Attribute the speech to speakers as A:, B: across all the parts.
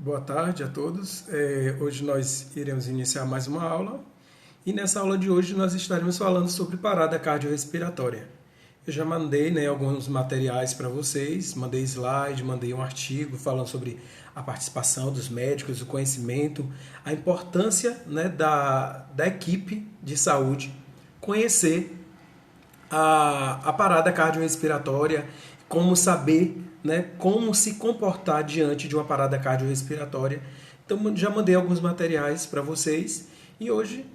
A: Boa tarde a todos. Hoje nós iremos iniciar mais uma aula e nessa aula de hoje nós estaremos falando sobre parada cardiorrespiratória. Eu já mandei alguns materiais para vocês, mandei slide, mandei um artigo falando sobre a participação dos médicos, o conhecimento, a importância da equipe de saúde conhecer a parada cardiorrespiratória, como saber, como se comportar diante de uma parada cardiorrespiratória. Então, já mandei alguns materiais para vocês e hoje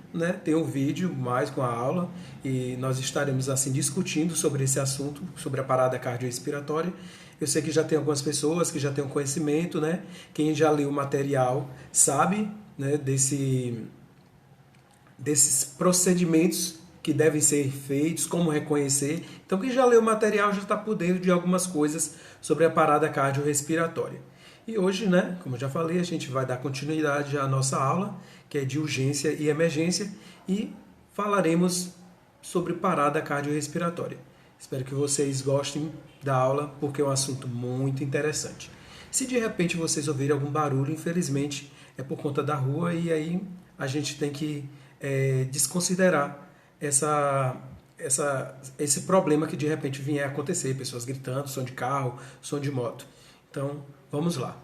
A: tem um vídeo mais com a aula e nós estaremos assim discutindo sobre esse assunto, sobre a parada cardiorrespiratória. Eu sei que já tem algumas pessoas que já têm um conhecimento, Quem já leu o material sabe, desses procedimentos que devem ser feitos, como reconhecer. Então, quem já leu o material já está por dentro de algumas coisas sobre a parada cardiorrespiratória. E hoje, como eu já falei, a gente vai dar continuidade à nossa aula, que é de urgência e emergência, e falaremos sobre parada cardiorrespiratória. Espero que vocês gostem da aula, porque é um assunto muito interessante. Se de repente vocês ouvirem algum barulho, infelizmente é por conta da rua, e aí a gente tem que desconsiderar esse problema que de repente vier a acontecer, pessoas gritando, som de carro, som de moto. Então, vamos lá.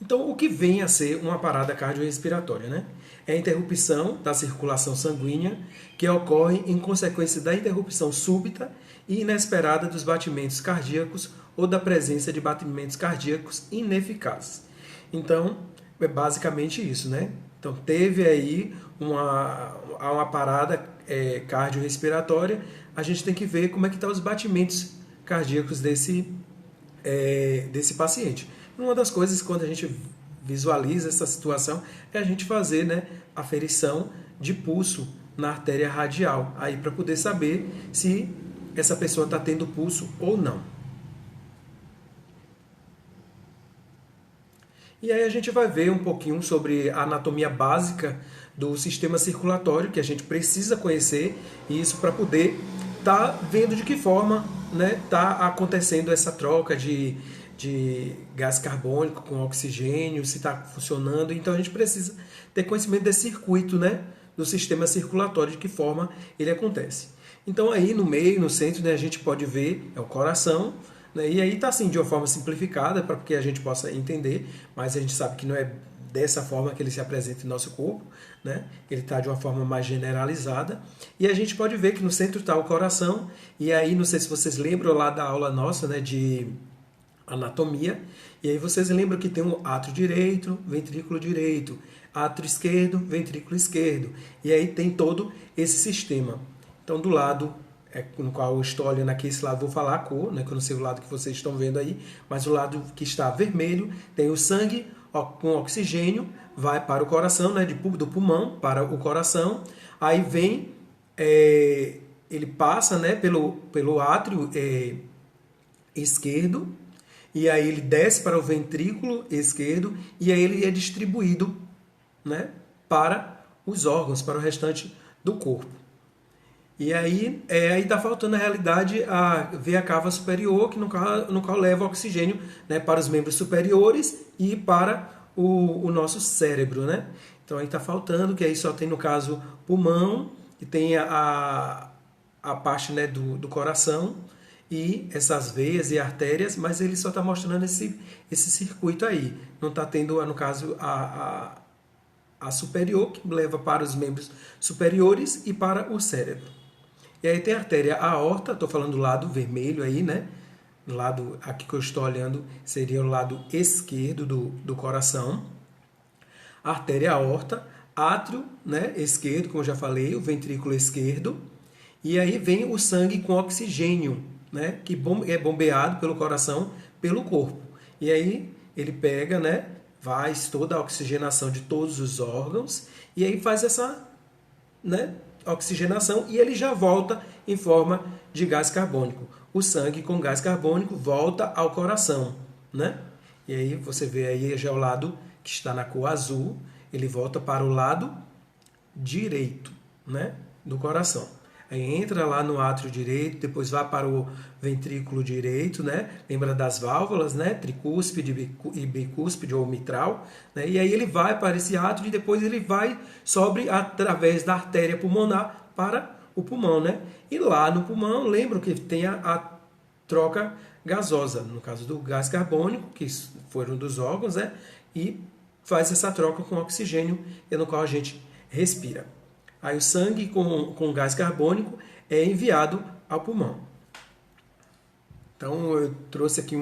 A: Então, o que vem a ser uma parada cardiorrespiratória, É a interrupção da circulação sanguínea que ocorre em consequência da interrupção súbita e inesperada dos batimentos cardíacos ou da presença de batimentos cardíacos ineficazes. Então, é basicamente isso, Então, teve aí uma parada cardiorrespiratória, a gente tem que ver como é que estão os batimentos cardíacos desse paciente. Uma das coisas, quando a gente visualiza essa situação, é a gente fazer aferição de pulso na artéria radial, aí para poder saber se essa pessoa está tendo pulso ou não. E aí a gente vai ver um pouquinho sobre a anatomia básica do sistema circulatório, que a gente precisa conhecer, e isso para poder estar vendo de que forma está acontecendo essa troca de gás carbônico com oxigênio, se está funcionando. Então a gente precisa ter conhecimento desse circuito do sistema circulatório, de que forma ele acontece. Então aí no meio, no centro, a gente pode ver o coração, e aí está assim, de uma forma simplificada, para que a gente possa entender, mas a gente sabe que não é dessa forma que ele se apresenta em nosso corpo, Ele está de uma forma mais generalizada. E a gente pode ver que no centro está o coração, e aí, não sei se vocês lembram lá da aula nossa, de anatomia, e aí vocês lembram que tem um átrio direito, ventrículo direito, átrio esquerdo, ventrículo esquerdo, e aí tem todo esse sistema. Então, do lado no qual eu estou olhando aqui, esse lado vou falar a cor, que eu não sei o lado que vocês estão vendo aí, mas o lado que está vermelho tem o sangue com oxigênio, vai para o coração, do pulmão para o coração, aí vem, ele passa pelo átrio esquerdo, e aí ele desce para o ventrículo esquerdo, e aí ele é distribuído para os órgãos, para o restante do corpo. E aí está faltando, na realidade, a veia cava superior, que no qual leva oxigênio para os membros superiores e para o nosso cérebro, Então aí está faltando, que aí só tem, no caso, pulmão, e tem a parte do coração, e essas veias e artérias, mas ele só está mostrando esse circuito aí. Não está tendo, no caso, a superior, que leva para os membros superiores e para o cérebro. E aí tem a artéria aorta, estou falando do lado vermelho aí, Do lado aqui que eu estou olhando seria o lado esquerdo do coração. A artéria aorta, átrio, esquerdo, como eu já falei, o ventrículo esquerdo. E aí vem o sangue com oxigênio, que é bombeado pelo coração, pelo corpo. E aí ele pega, faz toda a oxigenação de todos os órgãos, e aí faz essa, oxigenação, e ele já volta em forma de gás carbônico. O sangue com gás carbônico volta ao coração, E aí você vê aí já o lado que está na cor azul, ele volta para o lado direito, do coração. Aí entra lá no átrio direito, depois vai para o ventrículo direito, né? Lembra das válvulas, né? Tricúspide e bicúspide ou mitral, né? E aí ele vai para esse átrio e depois ele vai, sobe através da artéria pulmonar para o pulmão, né? E lá no pulmão, lembram que tem a troca gasosa, no caso do gás carbônico, que foram dos órgãos, né? E faz essa troca com oxigênio, no qual a gente respira. Aí o sangue com gás carbônico é enviado ao pulmão. Então eu trouxe aqui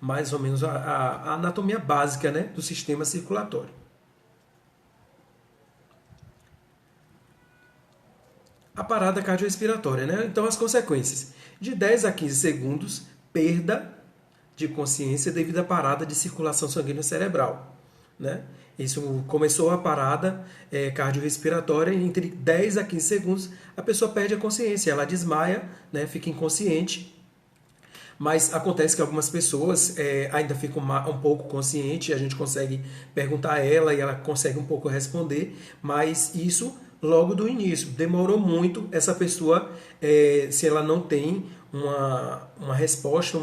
A: mais ou menos a anatomia básica, né, do sistema circulatório. A parada cardiorrespiratória, né? Então as consequências: de 10 a 15 segundos, perda de consciência devido à parada de circulação sanguínea cerebral, né? Isso começou a parada cardiorrespiratória e entre 10 a 15 segundos a pessoa perde a consciência, ela desmaia, né? Fica inconsciente. Mas acontece que algumas pessoas ainda ficam um pouco conscientes, a gente consegue perguntar a ela e ela consegue um pouco responder, mas isso logo do início. Demorou muito essa pessoa, se ela não tem uma resposta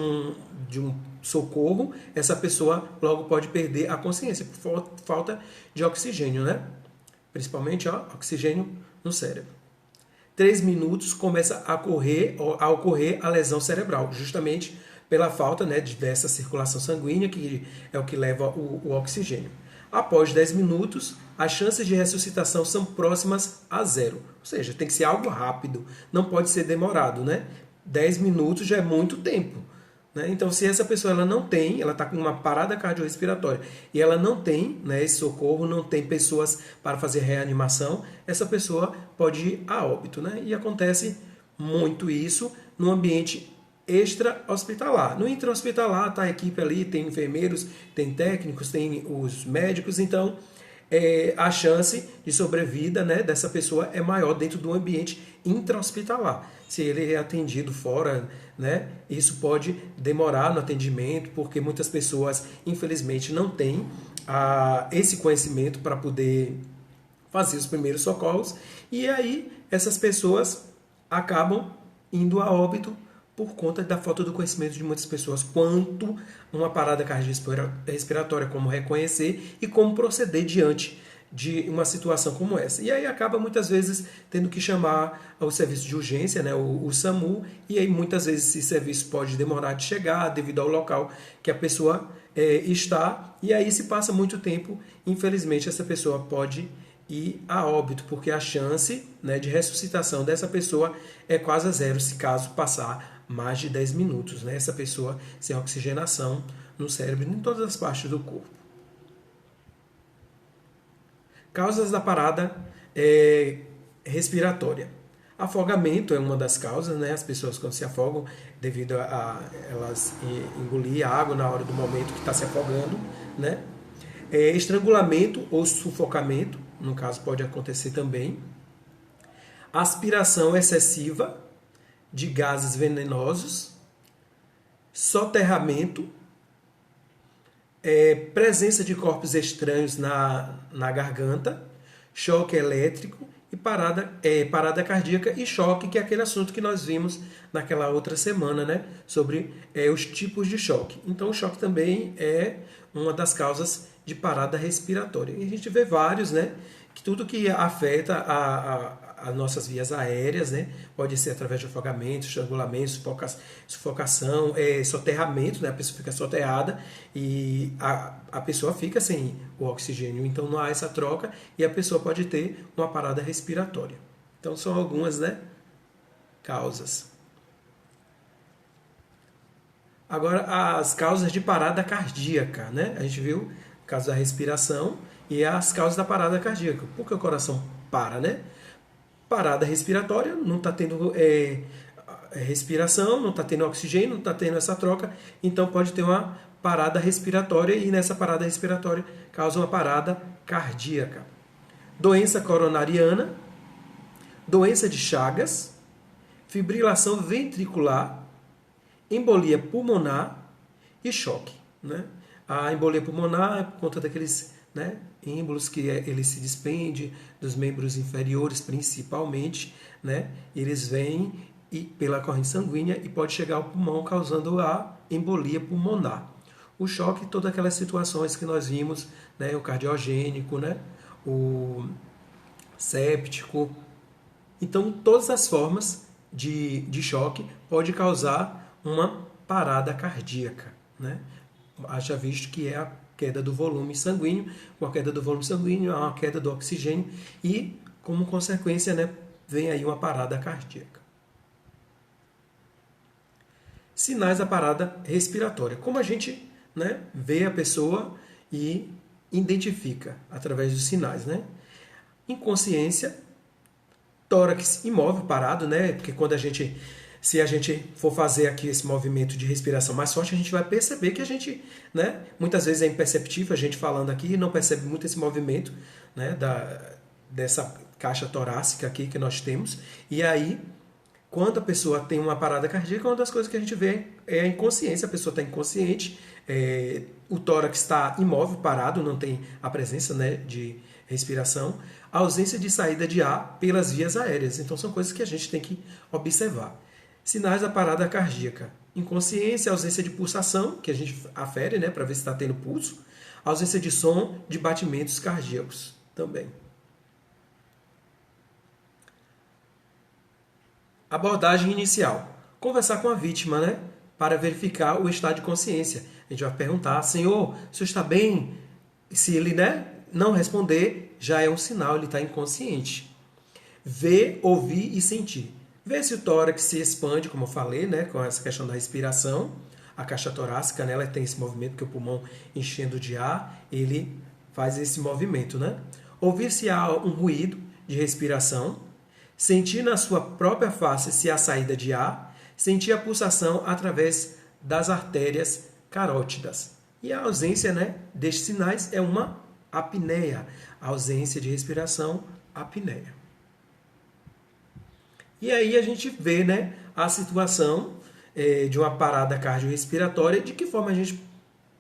A: de um socorro, essa pessoa logo pode perder a consciência por falta de oxigênio, né? Principalmente oxigênio no cérebro. 3 minutos começa a ocorrer a lesão cerebral, justamente pela falta, né, dessa circulação sanguínea, que é o que leva o oxigênio. Após 10 minutos, as chances de ressuscitação são próximas a zero. Ou seja, tem que ser algo rápido, não pode ser demorado, né? 10 minutos já é muito tempo. Né? Então, se essa pessoa ela está com uma parada cardiorrespiratória e ela não tem, né, esse socorro, não tem pessoas para fazer reanimação, essa pessoa pode ir a óbito. Né? E acontece muito isso no ambiente extra-hospitalar. No intra-hospitalar está a equipe ali, tem enfermeiros, tem técnicos, tem os médicos, então a chance de sobrevida, né, dessa pessoa é maior dentro do ambiente intra-hospitalar. Se ele é atendido fora, né, isso pode demorar no atendimento, porque muitas pessoas, infelizmente, não têm esse conhecimento para poder fazer os primeiros socorros, e aí essas pessoas acabam indo a óbito por conta da falta do conhecimento de muitas pessoas quanto uma parada cardiorrespiratória, como reconhecer e como proceder diante de uma situação como essa. E aí acaba muitas vezes tendo que chamar o serviço de urgência, né, o SAMU, e aí muitas vezes esse serviço pode demorar de chegar devido ao local que a pessoa está, e aí se passa muito tempo, infelizmente essa pessoa pode ir a óbito, porque a chance, né, de ressuscitação dessa pessoa é quase a zero se caso passar mais de 10 minutos, né? Essa pessoa sem oxigenação no cérebro e em todas as partes do corpo. Causas da parada respiratória. Afogamento é uma das causas, né? As pessoas quando se afogam devido a elas engolir água na hora do momento que está se afogando, né? Estrangulamento ou sufocamento, no caso pode acontecer também. Aspiração excessiva de gases venenosos, soterramento, presença de corpos estranhos na garganta, choque elétrico e parada cardíaca e choque, que é aquele assunto que nós vimos naquela outra semana, né, sobre os tipos de choque. Então o choque também é uma das causas de parada respiratória. E a gente vê vários, né, que tudo que afeta as nossas vias aéreas, né? Pode ser através de afogamento, estrangulamento, sufocação, soterramento, né? A pessoa fica soterrada e a pessoa fica sem o oxigênio, então não há essa troca e a pessoa pode ter uma parada respiratória. Então são algumas, né, causas. Agora as causas de parada cardíaca, né? A gente viu o caso da respiração e as causas da parada cardíaca. Por que o coração para, né? Parada respiratória, não está tendo respiração, não está tendo oxigênio, não está tendo essa troca, então pode ter uma parada respiratória e nessa parada respiratória causa uma parada cardíaca. Doença coronariana, doença de Chagas, fibrilação ventricular, embolia pulmonar e choque. Né? A embolia pulmonar é por conta daqueles né? Êmbolos que ele se desprende dos membros inferiores principalmente, né? Eles vêm pela corrente sanguínea e pode chegar ao pulmão causando a embolia pulmonar. O choque, todas aquelas situações que nós vimos, né? O cardiogênico, né? O séptico. Então, todas as formas de choque pode causar uma parada cardíaca, né? Haja visto que é a queda do volume sanguíneo. Com a queda do volume sanguíneo, há uma queda do oxigênio e, como consequência, né, vem aí uma parada cardíaca. Sinais da parada respiratória. Como a gente, né, vê a pessoa e identifica através dos sinais, né? Inconsciência, tórax imóvel, parado, né? Porque se a gente for fazer aqui esse movimento de respiração mais forte, a gente vai perceber que a gente, né, muitas vezes é imperceptível a gente falando aqui e não percebe muito esse movimento, né, dessa caixa torácica aqui que nós temos. E aí, quando a pessoa tem uma parada cardíaca, uma das coisas que a gente vê é a inconsciência. A pessoa está inconsciente, o tórax está imóvel, parado, não tem a presença, né, de respiração, a ausência de saída de ar pelas vias aéreas. Então, são coisas que a gente tem que observar. Sinais da parada cardíaca. Inconsciência, ausência de pulsação, que a gente afere, né, para ver se está tendo pulso. Ausência de som, de batimentos cardíacos também. Abordagem inicial. Conversar com a vítima, né, para verificar o estado de consciência. A gente vai perguntar, senhor, o senhor está bem? Se ele, né, não responder, já é um sinal, ele está inconsciente. Ver, ouvir e sentir. Ver se o tórax se expande, como eu falei, né, com essa questão da respiração. A caixa torácica, né, ela tem esse movimento que o pulmão enchendo de ar, ele faz esse movimento, né? Ouvir se há um ruído de respiração. Sentir na sua própria face se há saída de ar. Sentir a pulsação através das artérias carótidas. E a ausência, né, destes sinais é uma apneia. A ausência de respiração, apneia. E aí a gente vê, né, a situação de uma parada cardiorrespiratória, de que forma a gente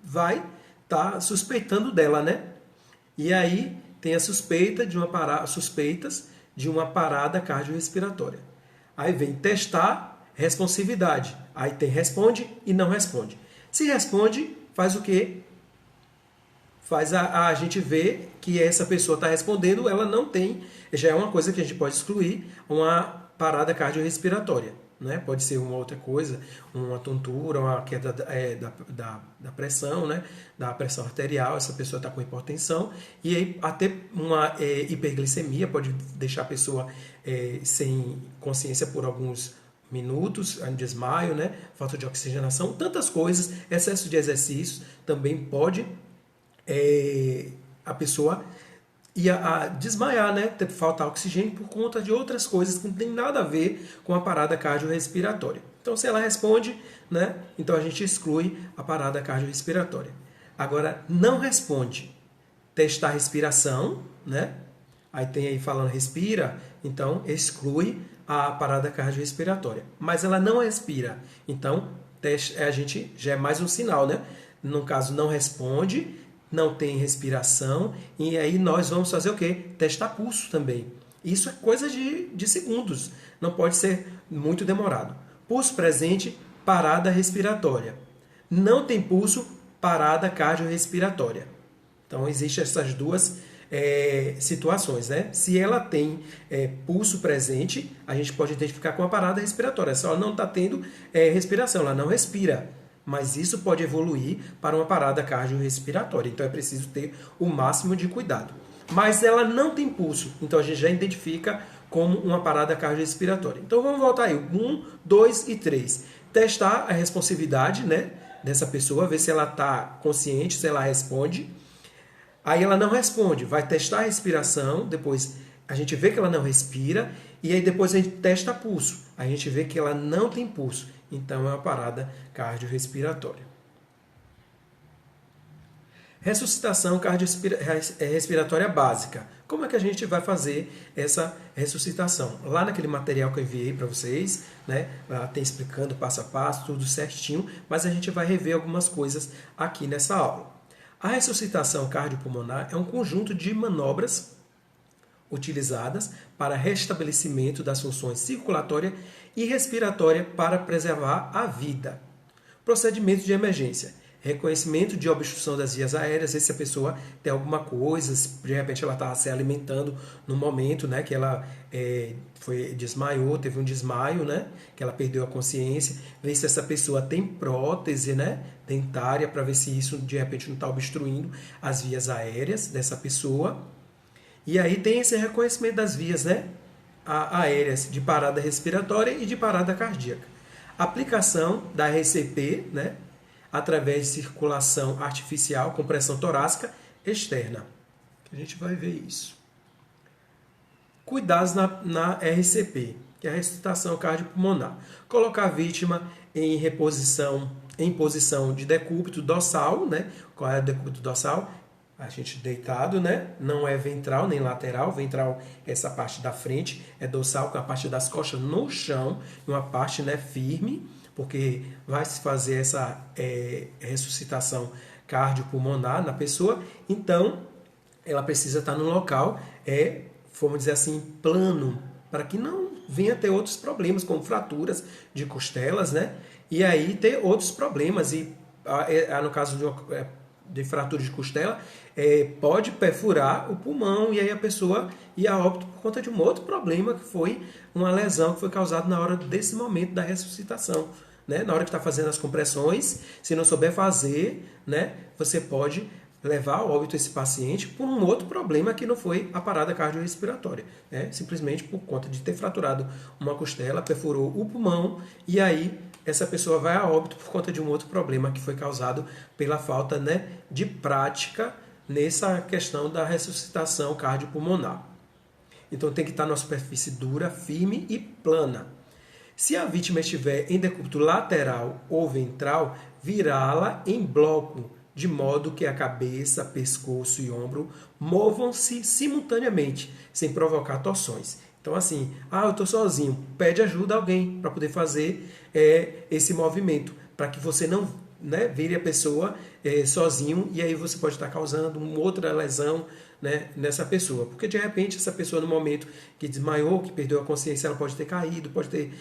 A: vai estar suspeitando dela, né? E aí tem a suspeita de suspeitas de uma parada cardiorrespiratória. Aí vem testar responsividade. Aí tem responde e não responde. Se responde, faz o quê? Faz a gente ver que essa pessoa está respondendo, ela não tem, já é uma coisa que a gente pode excluir, uma parada cardiorrespiratória. Né? Pode ser uma outra coisa, uma tontura, uma queda da pressão, né? Da pressão arterial, essa pessoa está com hipertensão, e aí até uma hiperglicemia pode deixar a pessoa sem consciência por alguns minutos, um desmaio, né? Falta de oxigenação, tantas coisas, excesso de exercícios também pode a pessoa ia desmaiar, né? Faltar oxigênio por conta de outras coisas que não tem nada a ver com a parada cardiorrespiratória. Então, se ela responde, né? Então a gente exclui a parada cardiorrespiratória. Agora, não responde. Testar a respiração, né? Aí tem aí falando respira, então exclui a parada cardiorrespiratória. Mas ela não respira, então a gente já é mais um sinal, né? No caso, não responde, não tem respiração, e aí nós vamos fazer o quê? Testar pulso também. Isso é coisa de segundos, não pode ser muito demorado. Pulso presente, parada respiratória. Não tem pulso, parada cardiorrespiratória. Então, existem essas duas situações, né? Se ela tem pulso presente, a gente pode identificar com a parada respiratória. Se ela não está tendo respiração, ela não respira. Mas isso pode evoluir para uma parada cardiorrespiratória. Então é preciso ter o máximo de cuidado. Mas ela não tem pulso, então a gente já identifica como uma parada cardiorrespiratória. Então vamos voltar aí. 1, 2 e 3. Testar a responsividade, né, dessa pessoa, ver se ela está consciente, se ela responde. Aí ela não responde, vai testar a respiração, depois a gente vê que ela não respira, e aí depois a gente testa pulso. A gente vê que ela não tem pulso. Então, é uma parada cardiorrespiratória. Ressuscitação cardiorrespiratória básica. Como é que a gente vai fazer essa ressuscitação? Lá naquele material que eu enviei para vocês, né, lá tem explicando passo a passo, tudo certinho, mas a gente vai rever algumas coisas aqui nessa aula. A ressuscitação cardiopulmonar é um conjunto de manobras utilizadas para restabelecimento das funções circulatória e respiratória para preservar a vida. Procedimento de emergência. Reconhecimento de obstrução das vias aéreas, se a pessoa tem alguma coisa, se de repente ela está se alimentando no momento, né, que ela desmaiou, teve um desmaio, né, que ela perdeu a consciência, ver se essa pessoa tem prótese, né, dentária, para ver se isso de repente não está obstruindo as vias aéreas dessa pessoa. E aí tem esse reconhecimento das vias, né, aéreas de parada respiratória e de parada cardíaca. Aplicação da RCP, né, através de circulação artificial com pressão torácica externa. A gente vai ver isso. Cuidados na RCP, que é a ressuscitação cardiopulmonar. Colocar a vítima em posição de decúbito dorsal, né? Qual é o decúbito dorsal? A gente deitado, né? Não é ventral nem lateral. Ventral é essa parte da frente, é dorsal com a parte das costas no chão, uma parte, né, firme, porque vai se fazer essa ressuscitação cardiopulmonar na pessoa. Então, ela precisa estar no local, vamos dizer assim, plano, para que não venha ter outros problemas, como fraturas de costelas, né? E aí ter outros problemas. E no caso de fratura de costela, pode perfurar o pulmão e aí a pessoa ir a óbito por conta de um outro problema, que foi uma lesão que foi causada na hora desse momento da ressuscitação. Né? Na hora que está fazendo as compressões, se não souber fazer, né, você pode levar ao óbito esse paciente por um outro problema que não foi a parada cardiorrespiratória. Né? Simplesmente por conta de ter fraturado uma costela, perfurou o pulmão e aí essa pessoa vai a óbito por conta de um outro problema que foi causado pela falta, né, de prática nessa questão da ressuscitação cardiopulmonar. Então tem que estar numa superfície dura, firme e plana. Se a vítima estiver em decúbito lateral ou ventral, virá-la em bloco, de modo que a cabeça, pescoço e ombro movam-se simultaneamente, sem provocar torções. Então, assim, eu estou sozinho, pede ajuda a alguém para poder fazer esse movimento, para que você não, né, vire a pessoa sozinho e aí você pode estar causando uma outra lesão, né, nessa pessoa. Porque, de repente, essa pessoa, no momento que desmaiou, que perdeu a consciência, ela pode ter caído, pode ter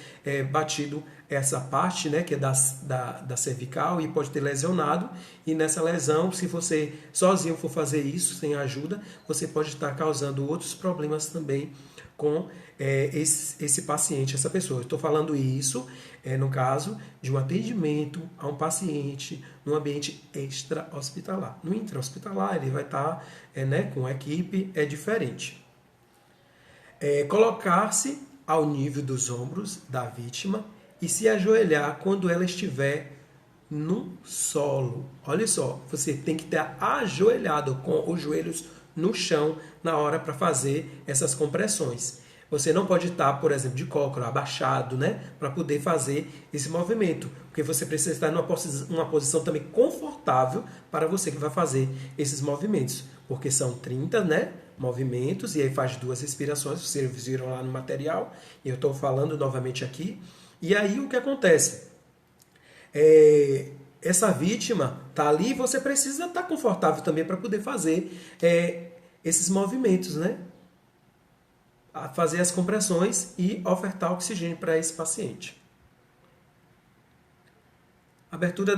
A: batido essa parte, né, que é da cervical e pode ter lesionado. E nessa lesão, se você sozinho for fazer isso, sem ajuda, você pode estar causando outros problemas também com esse paciente, essa pessoa. Estou falando isso no caso de um atendimento a um paciente no ambiente extra-hospitalar. No intra-hospitalar, ele vai estar né, com a equipe, é diferente. Colocar-se ao nível dos ombros da vítima e se ajoelhar quando ela estiver no solo. Olha só, você tem que estar ajoelhado com os joelhos no chão na hora para fazer essas compressões. Você não pode estar, por exemplo, de cócora, abaixado, né, para poder fazer esse movimento, porque você precisa estar numa posição também confortável para você que vai fazer esses movimentos, porque são 30, né, movimentos, e aí faz 2 respirações, vocês viram lá no material, e eu estou falando novamente aqui. E aí o que acontece? Essa vítima está ali e você precisa estar confortável também para poder fazer esses movimentos, né? A fazer as compressões e ofertar oxigênio para esse paciente. Abertura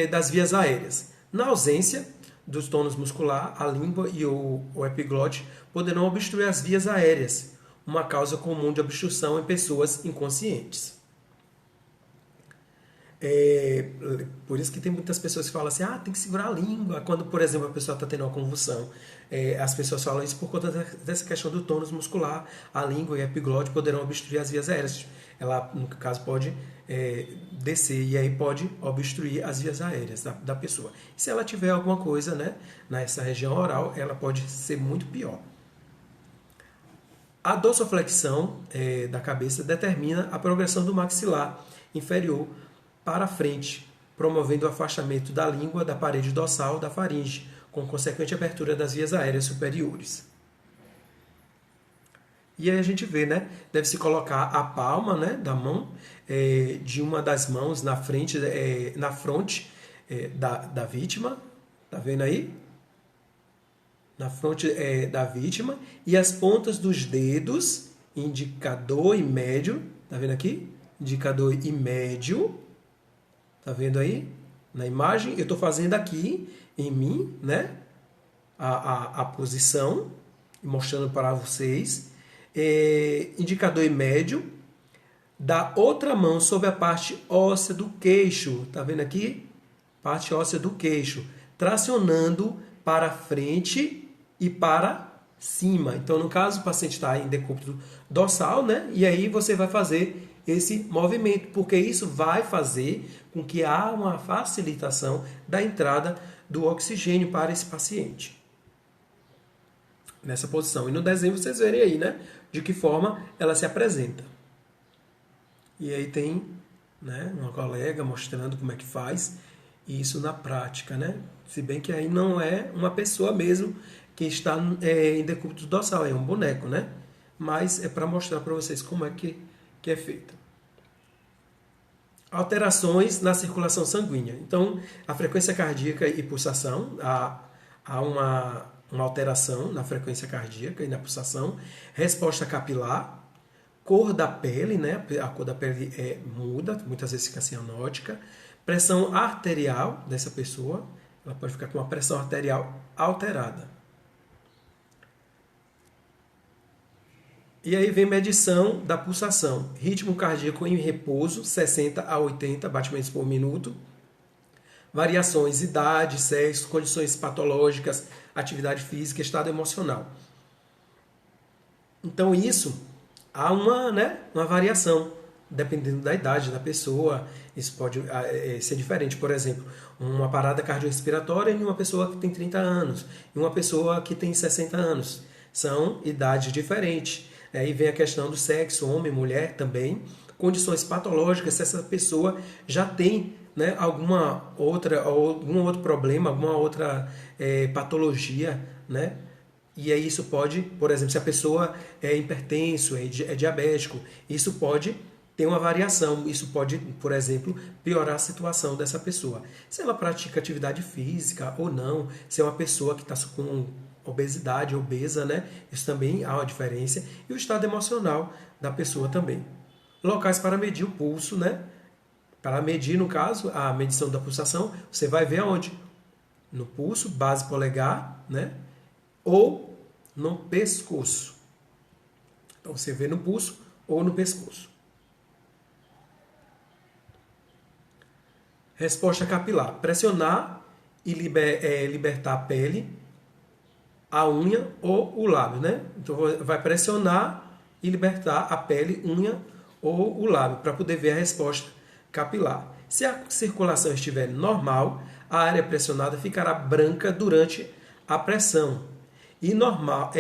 A: das vias aéreas. Na ausência dos tônus muscular, a língua e o epiglote poderão obstruir as vias aéreas, uma causa comum de obstrução em pessoas inconscientes. Por isso que tem muitas pessoas que falam assim, tem que segurar a língua. Quando, por exemplo, a pessoa está tendo uma convulsão, as pessoas falam isso por conta dessa questão do tônus muscular. A língua e a epiglote poderão obstruir as vias aéreas. Ela, no caso, pode descer e aí pode obstruir as vias aéreas da pessoa. E se ela tiver alguma coisa, né, nessa região oral, ela pode ser muito pior. A dorsoflexão da cabeça determina a progressão do maxilar inferior para frente, promovendo o afastamento da língua da parede dorsal da faringe, com consequente abertura das vias aéreas superiores. E aí a gente vê, né? Deve-se colocar a palma, né, da mão, de uma das mãos na frente, na fronte da vítima. Tá vendo aí? na fronte da vítima, e as pontas dos dedos, indicador e médio, tá vendo aqui? Indicador e médio, tá vendo aí? Na imagem, eu estou fazendo aqui em mim, né? A posição, mostrando para vocês. Indicador e médio, da outra mão sobre a parte óssea do queixo, tá vendo aqui? Parte óssea do queixo, tracionando para frente e para cima. Então, no caso, o paciente está em decúbito dorsal, né? E aí você vai fazer esse movimento, porque isso vai fazer com que há uma facilitação da entrada do oxigênio para esse paciente. Nessa posição. E no desenho vocês verem aí, né? De que forma ela se apresenta. E aí tem, né, uma colega mostrando como é que faz isso na prática, né? Se bem que aí não é uma pessoa mesmo que está em decúbito dorsal, é um boneco, né? Mas é para mostrar para vocês como é que é feita. Alterações na circulação sanguínea. Então, a frequência cardíaca e pulsação, há uma alteração na frequência cardíaca e na pulsação, resposta capilar, cor da pele, né? A cor da pele muda, muitas vezes fica cianótica, pressão arterial dessa pessoa, ela pode ficar com uma pressão arterial alterada. E aí vem medição da pulsação, ritmo cardíaco em repouso, 60 a 80 batimentos por minuto, variações, idade, sexo, condições patológicas, atividade física, estado emocional. Então isso, há uma variação, dependendo da idade da pessoa, isso pode ser diferente. Por exemplo, uma parada cardiorrespiratória em uma pessoa que tem 30 anos e uma pessoa que tem 60 anos. São idades diferentes. Aí vem a questão do sexo, homem, mulher também. Condições patológicas, se essa pessoa já tem, né, algum outro problema, alguma outra patologia, né? E aí isso pode, por exemplo, se a pessoa é hipertenso, é diabético, isso pode ter uma variação. Isso pode, por exemplo, piorar a situação dessa pessoa. Se ela pratica atividade física ou não, se é uma pessoa que está com obesidade, obesa, né? Isso também há uma diferença. E o estado emocional da pessoa também. Locais para medir o pulso, né? Para medir, no caso, a medição da pulsação, você vai ver aonde? No pulso, base polegar, né? Ou no pescoço. Então você vê no pulso ou no pescoço. Resposta capilar. Pressionar e libertar a pele, a unha ou o lábio, né? Então vai pressionar e libertar a pele, unha ou o lábio, para poder ver a resposta capilar. Se a circulação estiver normal, a área pressionada ficará branca durante a pressão. E normal,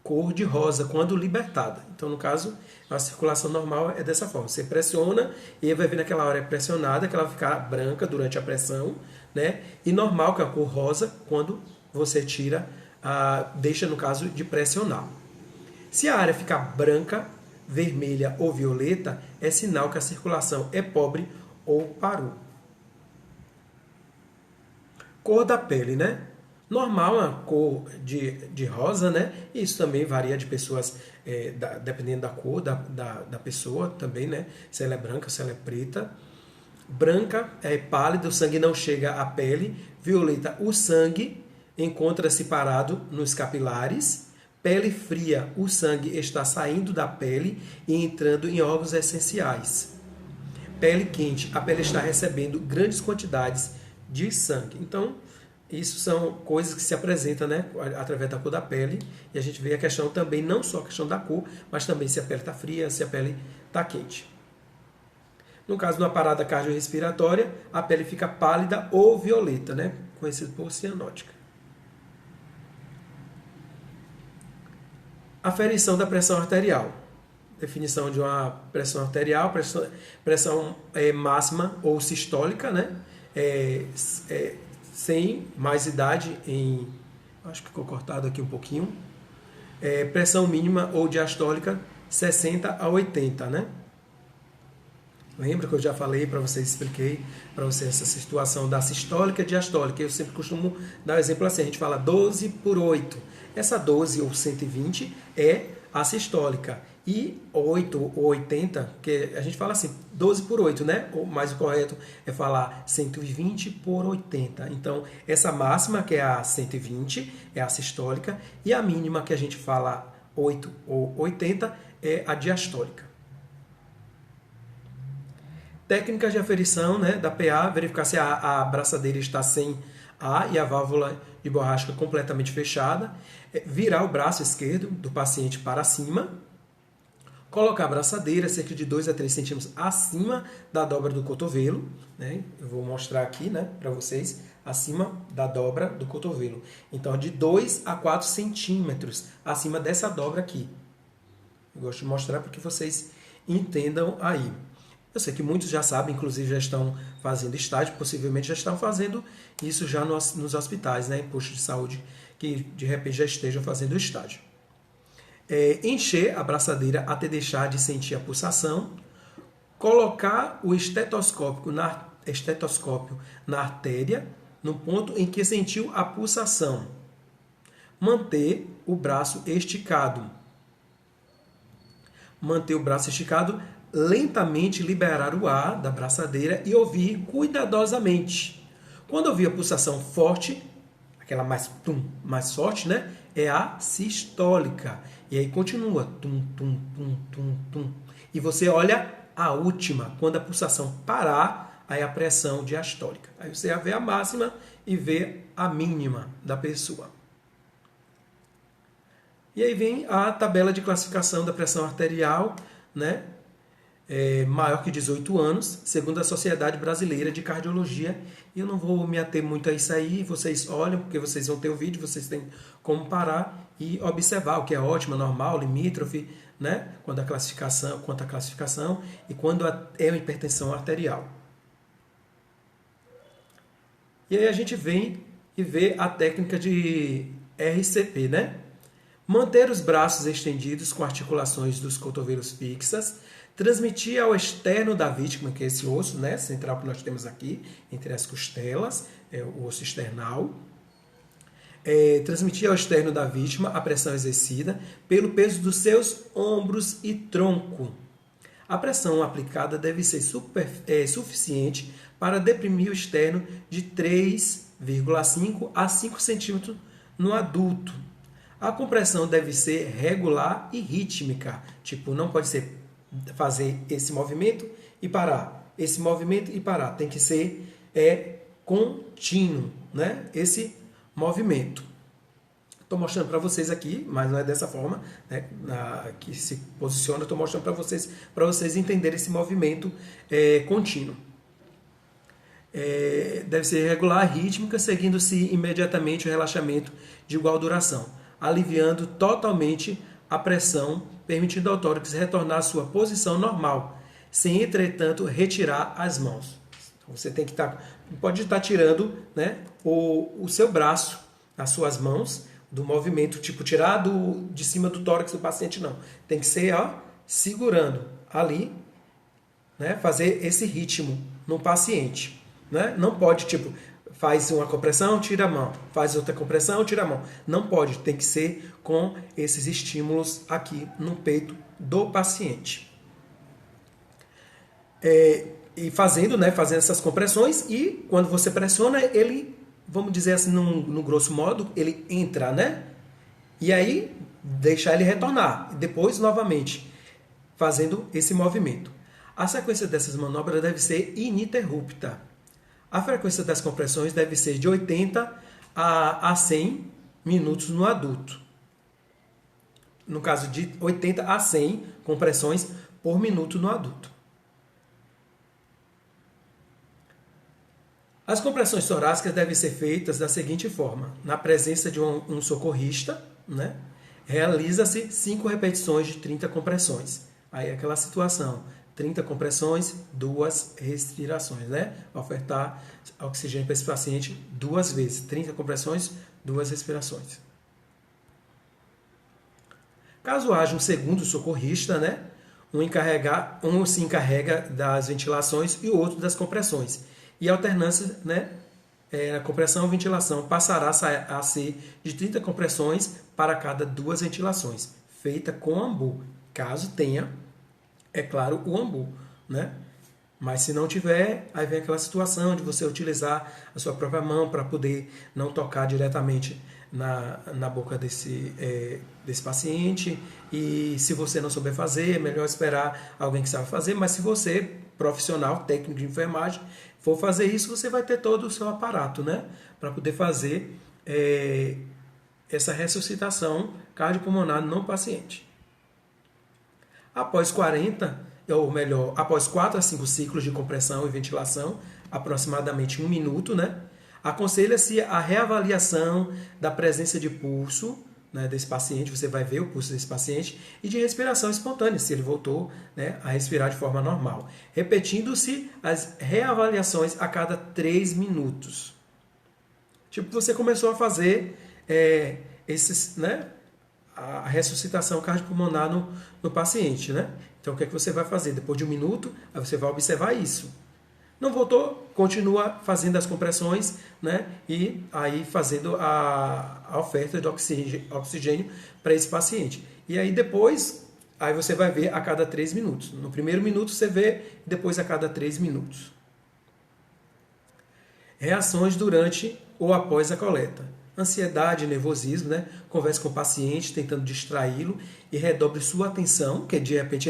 A: cor de rosa, quando libertada. Então, no caso, a circulação normal é dessa forma. Você pressiona e aí vai ver naquela área pressionada que ela vai ficar branca durante a pressão, né? E normal, que é a cor rosa, quando você tira, deixa no caso de pressionar. Se a área ficar branca, vermelha ou violeta, é sinal que a circulação é pobre ou parou. Cor da pele, né? Normal, a cor de rosa, né? Isso também varia de pessoas, dependendo da cor da pessoa também, né? Se ela é branca, se ela é preta. Branca é pálida, o sangue não chega à pele. Violeta, o sangue encontra-se parado nos capilares. Pele fria, o sangue está saindo da pele e entrando em órgãos essenciais. Pele quente, a pele está recebendo grandes quantidades de sangue. Então, isso são coisas que se apresentam, né, através da cor da pele. E a gente vê a questão também, não só a questão da cor, mas também se a pele está fria, se a pele está quente. No caso de uma parada cardiorrespiratória, a pele fica pálida ou violeta, né, conhecido por cianótica. Aferição da pressão arterial. Definição de uma pressão arterial, pressão máxima ou sistólica, né? Sem mais idade acho que ficou cortado aqui um pouquinho. Pressão mínima ou diastólica, 60 a 80, né? Lembra que eu já falei para vocês, expliquei para vocês essa situação da sistólica e diastólica. Eu sempre costumo dar um exemplo assim, a gente fala 12 por 8. Essa 12 ou 120 é a sistólica. E 8 ou 80, que a gente fala assim, 12 por 8, né? Mas o correto é falar 120 por 80. Então, essa máxima, que é a 120, é a sistólica, e a mínima, que a gente fala 8 ou 80, é a diastólica. Técnicas de aferição, né, da PA, verificar se a braçadeira está sem ar e a válvula de borracha completamente fechada. Virar o braço esquerdo do paciente para cima. Colocar a braçadeira cerca de 2 a 3 centímetros acima da dobra do cotovelo. Né? Eu vou mostrar aqui, né, para vocês, acima da dobra do cotovelo. Então, de 2 a 4 centímetros acima dessa dobra aqui. Eu gosto de mostrar para que vocês entendam aí. Eu sei que muitos já sabem, inclusive já estão fazendo estágio, possivelmente já estão fazendo isso já nos hospitais, né, em postos de saúde, que de repente já estejam fazendo o estágio. Encher a braçadeira até deixar de sentir a pulsação, colocar o estetoscópio na artéria, no ponto em que sentiu a pulsação. Manter o braço esticado. Manter o braço esticado, lentamente liberar o ar da braçadeira e ouvir cuidadosamente. Quando ouvir a pulsação forte, aquela mais forte, né? É a sistólica. E aí continua. Tum, tum, tum, tum, tum. E você olha a última. Quando a pulsação parar, aí a pressão diastólica. Aí você vê a máxima e vê a mínima da pessoa. E aí vem a tabela de classificação da pressão arterial, né? Maior que 18 anos, segundo a Sociedade Brasileira de Cardiologia. E eu não vou me ater muito a isso aí, vocês olham, porque vocês vão ter o vídeo, vocês têm como parar e observar o que é ótimo, normal, limítrofe, né? Quanto à classificação e quando é uma hipertensão arterial. E aí a gente vem e vê a técnica de RCP, né? Manter os braços estendidos com articulações dos cotovelos fixas, transmitir ao externo da vítima, que é esse osso, né, central que nós temos aqui, entre as costelas, o osso external. Transmitir ao externo da vítima a pressão exercida pelo peso dos seus ombros e tronco. A pressão aplicada deve ser suficiente para deprimir o externo de 3,5 a 5 centímetros no adulto. A compressão deve ser regular e rítmica. Tipo, não pode ser fazer esse movimento e parar. Esse movimento e parar. Tem que ser contínuo, né? Esse movimento. Estou mostrando para vocês aqui, mas não é dessa forma, né, que se posiciona. Estou mostrando para vocês entenderem esse movimento contínuo. Deve ser regular, rítmica, seguindo-se imediatamente o relaxamento de igual duração, aliviando totalmente a pressão, permitindo ao tórax retornar à sua posição normal, sem, entretanto, retirar as mãos. Então, você tem que pode estar tirando, né, o seu braço, as suas mãos, do movimento, tipo, tirar de cima do tórax do paciente, não. Tem que ser segurando ali, né, fazer esse ritmo no paciente. Né? Não pode, tipo, faz uma compressão, tira a mão. Faz outra compressão, tira a mão. Não pode, tem que ser com esses estímulos aqui no peito do paciente. E fazendo essas compressões, e quando você pressiona, ele, vamos dizer assim, no grosso modo, ele entra, né? E aí, deixar ele retornar. E depois, novamente, fazendo esse movimento. A sequência dessas manobras deve ser ininterrupta. A frequência das compressões deve ser de 80 a 100 minutos no adulto. No caso, de 80 a 100 compressões por minuto no adulto. As compressões torácicas devem ser feitas da seguinte forma. Na presença de um socorrista, né, realiza-se 5 repetições de 30 compressões. Aí é aquela situação. 30 compressões, 2 respirações, né? Ofertar oxigênio para esse paciente 2 vezes. 30 compressões, 2 respirações. Caso haja um segundo socorrista, né? Um se encarrega das ventilações e o outro das compressões. E a alternância, né, a compressão e ventilação passará a ser de 30 compressões para cada 2 ventilações, feita com ambu, caso tenha, é claro, o ambu, né? Mas se não tiver, aí vem aquela situação de você utilizar a sua própria mão para poder não tocar diretamente na boca desse paciente. E se você não souber fazer, é melhor esperar alguém que saiba fazer. Mas se você, profissional, técnico de enfermagem, for fazer isso, você vai ter todo o seu aparato, né? Para poder fazer essa ressuscitação cardiopulmonar no paciente. Após 40, ou melhor, após 4 a 5 ciclos de compressão e ventilação, aproximadamente 1 minuto, né? Aconselha-se a reavaliação da presença de pulso, né, desse paciente, você vai ver o pulso desse paciente, e de respiração espontânea, se ele voltou, né, a respirar de forma normal. Repetindo-se as reavaliações a cada 3 minutos. Tipo, você começou a fazer né, a ressuscitação cardiopulmonar no paciente, né? Então, o que é que você vai fazer? Depois de 1 minuto, aí você vai observar isso. Não voltou? Continua fazendo as compressões, né? E aí fazendo a oferta de oxigênio para esse paciente. E aí depois, aí você vai ver a cada 3 minutos. No primeiro minuto você vê, depois a cada 3 minutos. Reações durante ou após a coleta. Ansiedade, nervosismo, né? Converse com o paciente tentando distraí-lo e redobre sua atenção, que de repente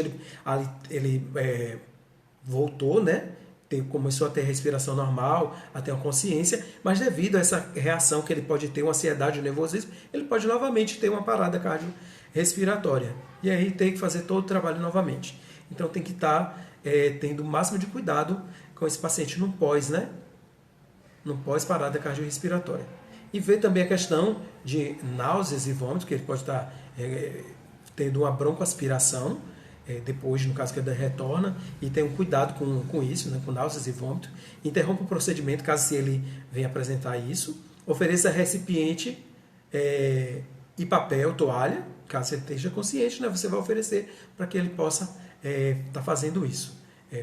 A: ele voltou, né? Começou a ter respiração normal, a ter uma consciência, mas devido a essa reação que ele pode ter, uma ansiedade, um nervosismo, ele pode novamente ter uma parada cardiorrespiratória. E aí tem que fazer todo o trabalho novamente. Então tem que estar tendo o máximo de cuidado com esse paciente no pós, né? No pós-parada cardiorrespiratória. E ver também a questão de náuseas e vômitos, que ele pode estar tendo uma broncoaspiração, depois, no caso que ele retorna, e tenha um cuidado com isso, né, com náuseas e vômito. Interrompa o procedimento, caso se ele venha apresentar isso. Ofereça recipiente e papel, toalha, caso ele esteja consciente, né, você vai oferecer para que ele possa estar fazendo isso.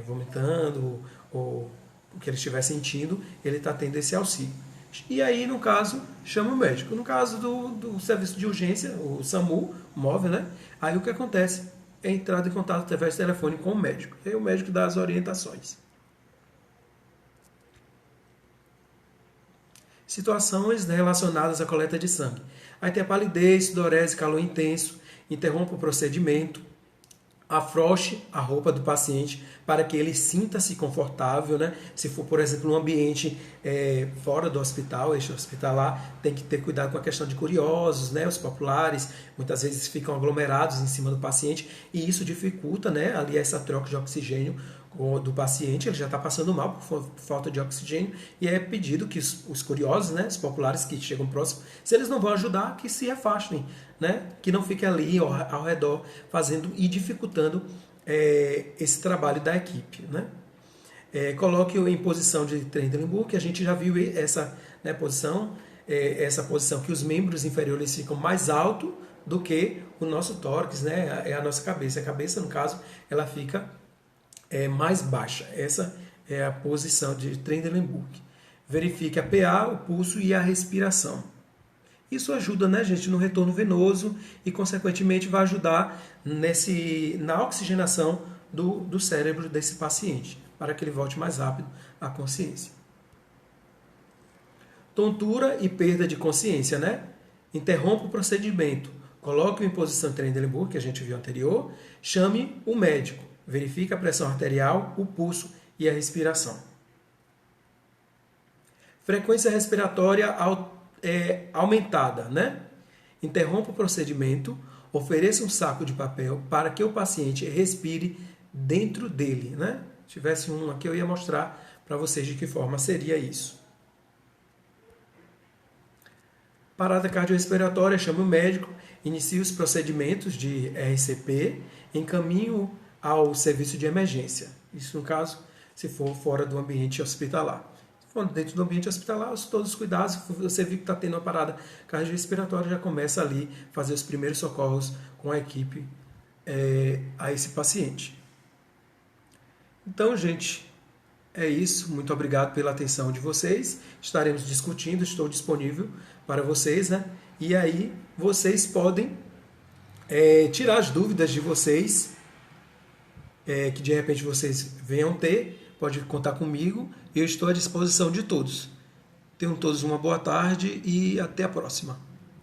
A: Vomitando, ou o que ele estiver sentindo, ele está tendo esse auxílio. E aí, no caso, chama o médico. No caso do serviço de urgência, o SAMU móvel, né? Aí o que acontece é entrar em contato através do telefone com o médico. E aí o médico dá as orientações. Situações relacionadas à coleta de sangue. Aí tem a palidez, sudorese, calor intenso, interrompa o procedimento, afrouxe a roupa do paciente para que ele sinta-se confortável, né? Se for, por exemplo, um ambiente fora do hospital, eixo hospitalar, tem que ter cuidado com a questão de curiosos, né? Os populares muitas vezes ficam aglomerados em cima do paciente e isso dificulta, né, ali essa troca de oxigênio do paciente. Ele já está passando mal por falta de oxigênio e é pedido que os curiosos, né, os populares que chegam próximos, se eles não vão ajudar, que se afastem, né, que não fiquem ali ao redor fazendo e dificultando esse trabalho da equipe, né. Coloque-o em posição de Trendelenburg, que a gente já viu essa, né, posição, essa posição que os membros inferiores ficam mais alto do que o nosso tórax, né, é a nossa cabeça. A cabeça, no caso, ela fica mais baixa. Essa é a posição de Trendelenburg. Verifique a PA, o pulso e a respiração. Isso ajuda, né, gente, no retorno venoso e, consequentemente, vai ajudar na oxigenação do cérebro desse paciente, para que ele volte mais rápido à consciência. Tontura e perda de consciência, né? Interrompa o procedimento. Coloque-o em posição de Trendelenburg, que a gente viu anterior. Chame o médico. Verifique a pressão arterial, o pulso e a respiração. Frequência respiratória aumentada, né? Interrompa o procedimento, ofereça um saco de papel para que o paciente respire dentro dele, né? Se tivesse um aqui, eu ia mostrar para vocês de que forma seria isso. Parada cardiorrespiratória, chame o médico, inicie os procedimentos de RCP, encaminhe ao serviço de emergência. Isso no caso, se for fora do ambiente hospitalar. Se for dentro do ambiente hospitalar, todos os cuidados, você viu que está tendo uma parada cardiorrespiratória, já começa ali a fazer os primeiros socorros com a equipe a esse paciente. Então, gente, é isso. Muito obrigado pela atenção de vocês. Estaremos discutindo, estou disponível para vocês, né? E aí vocês podem tirar as dúvidas de vocês, que de repente vocês venham ter, pode contar comigo. Eu estou à disposição de todos. Tenham todos uma boa tarde e até a próxima.